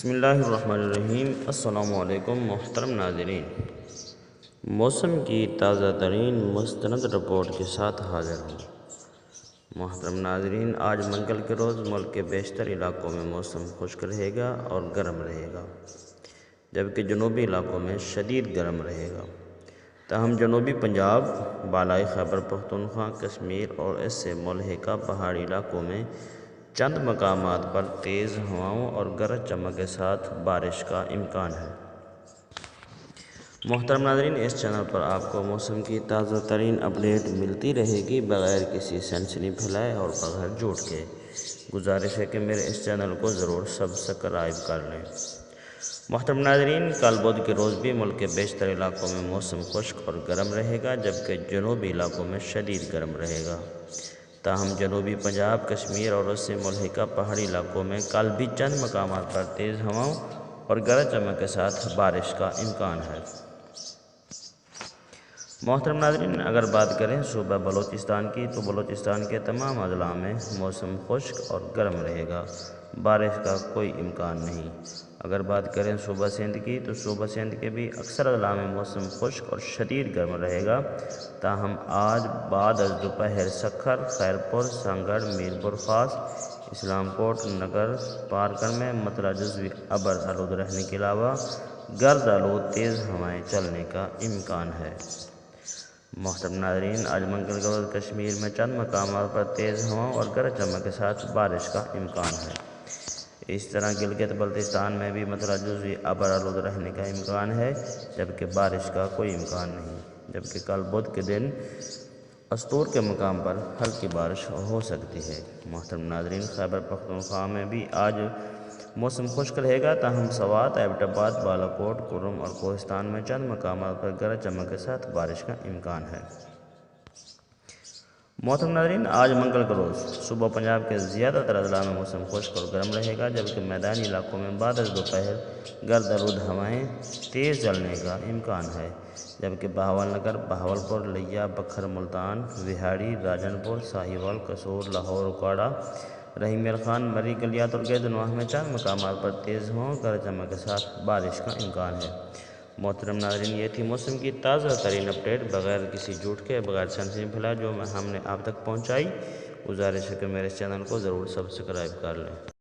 بسم اللہ الرحمن الرحیم۔ السلام علیکم محترم ناظرین، موسم کی تازہ ترین مستند رپورٹ کے ساتھ حاضر ہوں۔ محترم ناظرین، آج منگل کے روز ملک کے بیشتر علاقوں میں موسم خشک رہے گا اور گرم رہے گا، جبکہ جنوبی علاقوں میں شدید گرم رہے گا۔ تاہم جنوبی پنجاب، بالائی خیبر پختونخوا، کشمیر اور اس سے ملحقہ پہاڑی علاقوں میں چند مقامات پر تیز ہواؤں اور گرج چمک کے ساتھ بارش کا امکان ہے۔ محترم ناظرین، اس چینل پر آپ کو موسم کی تازہ ترین اپڈیٹ ملتی رہے گی بغیر کسی سنسنی پھیلائے اور بغیر جھوٹ کے۔ گزارش ہے کہ میرے اس چینل کو ضرور سبسکرائب کر لیں۔ محترم ناظرین، کل بدھ کے روز بھی ملک کے بیشتر علاقوں میں موسم خشک اور گرم رہے گا، جبکہ جنوبی علاقوں میں شدید گرم رہے گا۔ تاہم جنوبی پنجاب، کشمیر اور اس سے ملحقہ پہاڑی علاقوں میں کل بھی چند مقامات پر تیز ہواؤں اور گرج چمک کے ساتھ بارش کا امکان ہے۔ محترم ناظرین، اگر بات کریں صوبہ بلوچستان کی، تو بلوچستان کے تمام اضلاع میں موسم خشک اور گرم رہے گا، بارش کا کوئی امکان نہیں۔ اگر بات کریں صوبہ سندھ کی، تو صوبہ سندھ کے بھی اکثر اضلاع میں موسم خشک اور شدید گرم رہے گا۔ تاہم آج بعد از دوپہر سکھر، خیرپور، سنگڑ، میرپور خاص، اسلام کوٹ، نگر پارکر میں مطلع جزوی ابر آلود رہنے کے علاوہ گرد آلود تیز ہوائیں چلنے کا امکان ہے۔ محترم ناظرین، آج منگل کے روز کشمیر میں چند مقامات پر تیز ہواؤں اور گرج چمک کے ساتھ بارش کا امکان ہے۔ اس طرح گلگت بلتستان میں بھی مطلع جزوی ابر آلود رہنے کا امکان ہے، جبکہ بارش کا کوئی امکان نہیں۔ جبکہ کل بدھ کے دن استور کے مقام پر ہلکی بارش ہو سکتی ہے۔ محترم ناظرین، خیبر پختونخوا میں بھی آج موسم خشک رہے گا، تاہم سوات، ایبٹ آباد، بالاکوٹ، کرم اور کوہستان میں چند مقامات پر گرج چمک کے ساتھ بارش کا امکان ہے۔ محترم ناظرین، آج منگل کے روز صوبہ پنجاب کے زیادہ تر اضلاع میں موسم خشک اور گرم رہے گا، جبکہ میدانی علاقوں میں بعد از دوپہر گرد آلود ہوائیں تیز چلنے کا امکان ہے۔ جبکہ بہاول نگر، بہاولپور، لیا، بکھر، ملتان، وہاڑی، راجن پور، ساہیوال، قصور، لاہور، اکاڑہ، رحیم یار خان، مری، کلیات اور گردنواہ میں چند مقامات پر تیز ہواؤں اور گرج چمک کے ساتھ بارش کا امکان ہے۔ محترم ناظرین، یہ تھی موسم کی تازہ ترین اپڈیٹ بغیر کسی جھوٹ کے، بغیر سنسنی پھیلائے، جو ہم نے آپ تک پہنچائی۔ گزارش ہے کہ میرے اس چینل کو ضرور سبسکرائب کر لیں۔